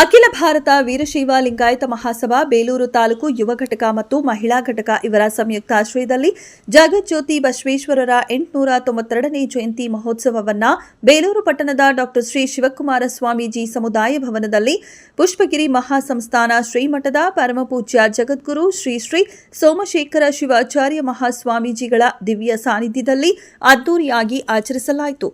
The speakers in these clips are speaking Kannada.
ಅಖಿಲ ಭಾರತ ವೀರಶೈವ ಲಿಂಗಾಯತ ಮಹಾಸಭಾ ಬೇಲೂರು ತಾಲೂಕು ಯುವ ಘಟಕ ಮತ್ತು ಮಹಿಳಾ ಘಟಕ ಇವರ ಸಂಯುಕ್ತ ಆಶ್ರಯದಲ್ಲಿ ಜಗಜ್ಯೋತಿ ಬಸವೇಶ್ವರರ 892ನೇ ಜಯಂತಿ ಮಹೋತ್ಸವವನ್ನು ಬೇಲೂರು ಪಟ್ಟಣದ ಡಾ ಶ್ರೀ ಶಿವಕುಮಾರ ಸ್ವಾಮೀಜಿ ಸಮುದಾಯ ಭವನದಲ್ಲಿ ಪುಷ್ಪಗಿರಿ ಮಹಾಸಂಸ್ಥಾನ ಶ್ರೀಮಠದ ಪರಮಪೂಜ್ಯ ಜಗದ್ಗುರು ಶ್ರೀ ಶ್ರೀ ಸೋಮಶೇಖರ ಶಿವಾಚಾರ್ಯ ಮಹಾಸ್ವಾಮೀಜಿಗಳ ದಿವ್ಯ ಸಾನ್ನಿಧ್ಯದಲ್ಲಿ ಅದ್ದೂರಿಯಾಗಿ ಆಚರಿಸಲಾಯಿತು.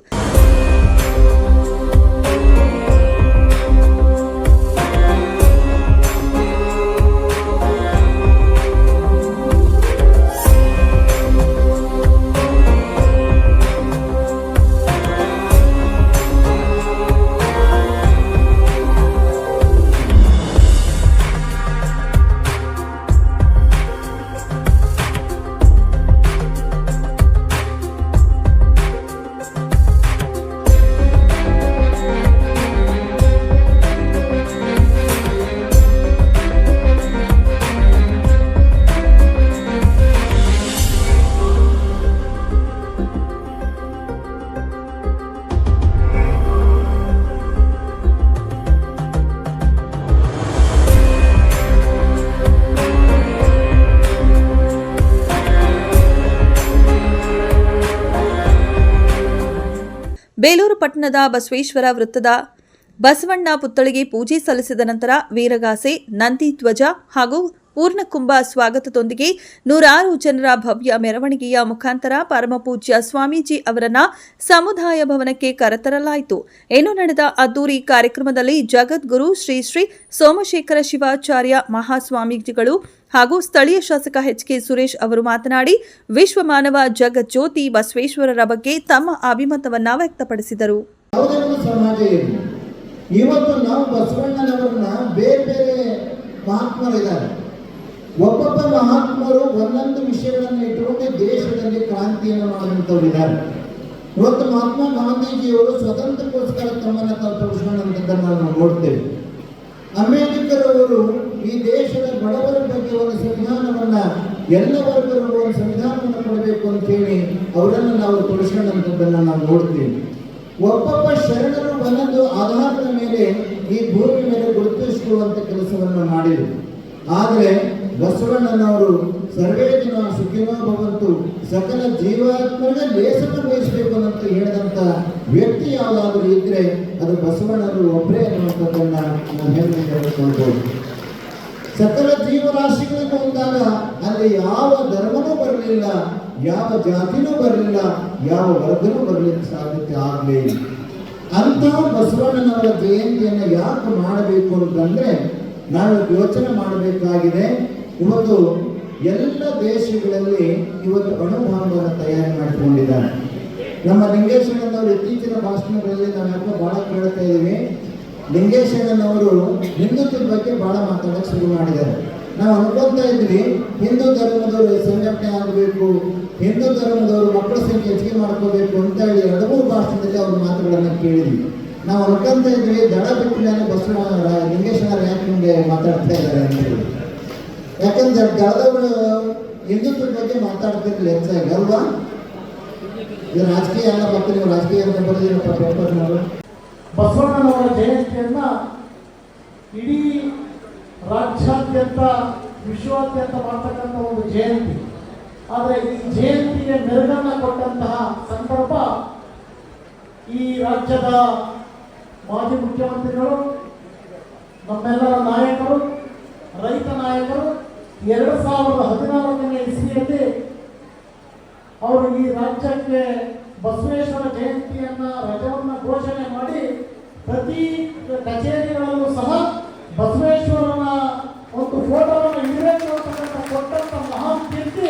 ಬೇಲೂರು ಪಟ್ಟಣದ ಬಸವೇಶ್ವರ ವೃತ್ತದ ಬಸವಣ್ಣ ಪುತ್ಥಳಿಗೆ ಪೂಜೆ ಸಲ್ಲಿಸಿದ ನಂತರ ವೀರಗಾಸೆ, ನಂದಿ ಧ್ವಜ ಹಾಗೂ ಪೂರ್ಣಕುಂಭ ಸ್ವಾಗತದೊಂದಿಗೆ ನೂರಾರು ಜನರ ಭವ್ಯ ಮೆರವಣಿಗೆಯ ಮುಖಾಂತರ ಪರಮಪೂಜ್ಯ ಸ್ವಾಮೀಜಿ ಅವರನ್ನ ಸಮುದಾಯ ಭವನಕ್ಕೆ ಕರೆತರಲಾಯಿತು. ಇನ್ನು ನಡೆದ ಅದ್ದೂರಿ ಕಾರ್ಯಕ್ರಮದಲ್ಲಿ ಜಗದ್ಗುರು ಶ್ರೀ ಶ್ರೀ ಸೋಮಶೇಖರ ಶಿವಾಚಾರ್ಯ ಮಹಾಸ್ವಾಮೀಜಿಗಳು ಹಾಗೂ ಸ್ಥಳೀಯ ಶಾಸಕ ಎಚ್.ಕೆ. ಸುರೇಶ್ ಅವರು ಮಾತನಾಡಿ ವಿಶ್ವಮಾನವ ಜಗಜ್ಯೋತಿ ಬಸವೇಶ್ವರರ ಬಗ್ಗೆ ತಮ್ಮ ಅಭಿಮತವನ್ನ ವ್ಯಕ್ತಪಡಿಸಿದರು. ಇವತ್ತು ನಾವು ಬಸವಣ್ಣನವರನ್ನ ಬೇರೆ ಬೇರೆ ಮಹಾತ್ಮರಿದ್ದಾರೆ. ಒಬ್ಬೊಬ್ಬ ಮಹಾತ್ಮರು ಒಂದೊಂದು ವಿಷಯಗಳನ್ನು ಇಟ್ಟುಕೊಂಡು ದೇಶದಲ್ಲಿ ಕ್ರಾಂತಿಯನ್ನು ಮಾಡುವಂತವರಿದ್ದಾರೆ. ಇವತ್ತು ಮಹಾತ್ಮ ಗಾಂಧೀಜಿಯವರು ಸ್ವತಂತ್ರಕ್ಕೋಸ್ಕರ ತಮ್ಮನ್ನು ತಲುಪಿಸಿಕೊಂಡಂಥದ್ದನ್ನು ನಾವು ನೋಡ್ತೇವೆ. ಅಂಬೇಡ್ಕರ್ ಅವರು ಈ ದೇಶದ ಬಡವರ ಬಗ್ಗೆ ಒಂದು ಸಂವಿಧಾನವನ್ನ, ಎಲ್ಲ ವರ್ಗರಿಗೂ ಒಂದು ಸಂವಿಧಾನವನ್ನು ಕೊಡಬೇಕು ಅಂತ ಹೇಳಿ ಅವರನ್ನು ನಾವು ತೊಡಸ್ಕೊಂಡಂಥದ್ದನ್ನು ನಾವು ನೋಡ್ತೀವಿ. ಒಬ್ಬೊಬ್ಬ ಶರಣರು ಒಂದೊಂದು ಆಧಾರದ ಮೇಲೆ ಈ ಭೂಮಿ ಮೇಲೆ ಗುರುತಿಸಿಕೊಳ್ಳುವಂತ ಕೆಲಸವನ್ನು ಮಾಡಿದರು. ಆದರೆ ಬಸವಣ್ಣನವರು ಸರ್ವೇ ಜನ ಸುಖಿನೋ ಭವಂತು, ಸಕಲ ಜೀವಾತ್ಮರಿಗೆ ಲೇಸನ್ನು ಬಯಸಬೇಕು ಅಂತ ಹೇಳಿದಂತ ವ್ಯಕ್ತಿ ಯಾವುದಾದ್ರೂ ಇದ್ರೆ ಅದು ಬಸವಣ್ಣನವರು ಒಬ್ಬರೇ ಅನ್ನುವಂಥದ್ದನ್ನ ನಾವು ಹೇಳಿಕೊಳ್ಳಬಹುದು. ಸಕಲ ಜೀವರಾಶಿಗಳಿಗೂ ಬಂದಾಗ ಅಲ್ಲಿ ಯಾವ ಧರ್ಮನೂ ಬರಲಿಲ್ಲ, ಯಾವ ಜಾತಿನೂ ಬರಲಿಲ್ಲ, ಯಾವ ವರ್ಗನೂ ಬರಲಿಕ್ಕೆ ಸಾಧ್ಯತೆ ಆಗಲಿಲ್ಲ. ಅಂತಹ ಬಸವಣ್ಣನವರ ಜಯಂತಿಯನ್ನು ಯಾಕೆ ಮಾಡಬೇಕು ಅಂತಂದ್ರೆ ನಾವು ಯೋಚನೆ ಮಾಡಬೇಕಾಗಿದೆ. ಇವತ್ತು ಎಲ್ಲ ದೇಶಗಳಲ್ಲಿ ಇವತ್ತು ಅಣುಬಾಂಬನ್ನು ತಯಾರಿ ಮಾಡಿಕೊಂಡಿದ್ದಾರೆ. ನಮ್ಮ ಲಿಂಗೇಶಣ್ಣನವರು ಇತ್ತೀಚಿನ ಭಾಷಣಗಳಲ್ಲಿ ನಾವು ಯಾಕೋ ಬಹಳ ಕೇಳ್ತಾ ಇದ್ದೀವಿ. ಲಿಂಗೇಶಣ್ಣನವರು ಹಿಂದುತ್ವದ ಬಗ್ಗೆ ಬಹಳ ಮಾತಾಡೋಕೆ ಶುರು ಮಾಡಿದ್ದಾರೆ. ನಾವು ಅನ್ಕೊಂತಾ ಇದ್ವಿ ಹಿಂದೂ ಧರ್ಮದವರು ಸಂಘಟನೆ ಆಗಬೇಕು, ಹಿಂದೂ ಧರ್ಮದವರು ಮಕ್ಕಳ ಸಂಖ್ಯೆ ಹೆಚ್ಚಿಗೆ ಮಾಡ್ಕೋಬೇಕು ಅಂತ ಹೇಳಿ 2-3 ಭಾಷಣದಲ್ಲಿ ಅವ್ರ ಮಾತುಗಳನ್ನು ಕೇಳಿದ್ವಿ. ನಾವು ಅನ್ಕೊಂತ ಇದ್ವಿ ದಡ ಬಿಟ್ಟ ಮೇಲೆ ಬಸವಣ್ಣ ಲಿಂಗೇಶ್ವರ ಯಾಕೆ ಹಿಂಗೆ ಮಾತಾಡ್ತಾ ಇದ್ದಾರೆ ಅಂತ ಹೇಳಿ. ಯಾಕಂದ್ರೆ ದಳದವರು ಹಿಂದುತ್ವದ ಬಗ್ಗೆ ಮಾತಾಡ್ತಿರ್ಲಿಲ್ಲ ಹೆಚ್ಚಾಗಿ ಅಲ್ವಾ. ಇದು ರಾಜಕೀಯ ಎಲ್ಲ ಬರ್ತೀವಿ, ನೀವು ರಾಜಕೀಯ ಅಂತ ಬರೆದಿರಪ್ಪ ಪೇಪರ್ನವರು. ಬಸವಣ್ಣನವರ ಜಯಂತಿಯನ್ನ ಇಡೀ ರಾಜ್ಯಾದ್ಯಂತ ವಿಶ್ವಾದ್ಯಂತ ಮಾಡ್ತಕ್ಕಂಥ ಒಂದು ಜಯಂತಿ. ಆದರೆ ಈ ಜಯಂತಿಗೆ ಮೆರುಗನ್ನು ಕೊಟ್ಟಂತಹ ಸಂದರ್ಭ ಈ ರಾಜ್ಯದ ಮಾಜಿ ಮುಖ್ಯಮಂತ್ರಿಗಳು, ನಮ್ಮೆಲ್ಲರ ನಾಯಕರು, ರೈತ ನಾಯಕರು 2014ನೇ ಇಸ್ವಿಯಲ್ಲಿ ಅವರು ಈ ರಾಜ್ಯಕ್ಕೆ ಬಸವೇಶ್ವರ ಜಯಂತಿಯನ್ನ ರಜವನ್ನು ಘೋಷಣೆ ಮಾಡಿ ಪ್ರತಿ ಕಚೇರಿಗಳಲ್ಲೂ ಸಹ ಬಸವೇಶ್ವರನ ಒಂದು ಫೋಟೋವನ್ನು ಇಡಬೇಕು ಅಂತಕ್ಕಂಥ ಕೊಟ್ಟಂತ ಮಹಾನ್ ಕೀರ್ತಿ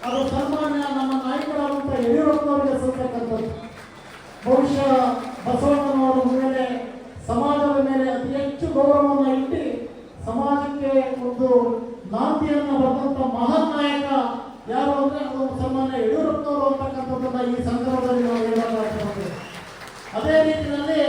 ಅದು ಸನ್ಮಾನ್ಯ ನಮ್ಮ ನಾಯಕರಾದಂಥ ಯಡಿಯೂರಪ್ಪನವರಿಗೆ ಸಲ್ಲತಕ್ಕಂಥದ್ದು. ಬಹುಶಃ ಬಸವಣ್ಣನವರ ಮೇಲೆ ಸಮಾಜದ ಮೇಲೆ ಅತಿ ಹೆಚ್ಚು ಗೌರವವನ್ನು ಇಟ್ಟು ಸಮಾಜಕ್ಕೆ ಒಂದು ನಾಂದಿಯನ್ನು ಬರೆದಂಥ ಮಹಾನ್ ನಾಯಕ ಯಾರು ಅಂದರೆ ಅದು ಸನ್ಮಾನ್ಯ ಯಡಿಯೂರಪ್ಪನವರು ಅಂತಕ್ಕಂಥದ್ದನ್ನು ಈ ಸಂದರ್ಭದಲ್ಲಿ ನಾವು ಹೇಳಬೇಕಾಗ್ತದೆ. ಅದೇ ರೀತಿಯಲ್ಲಿ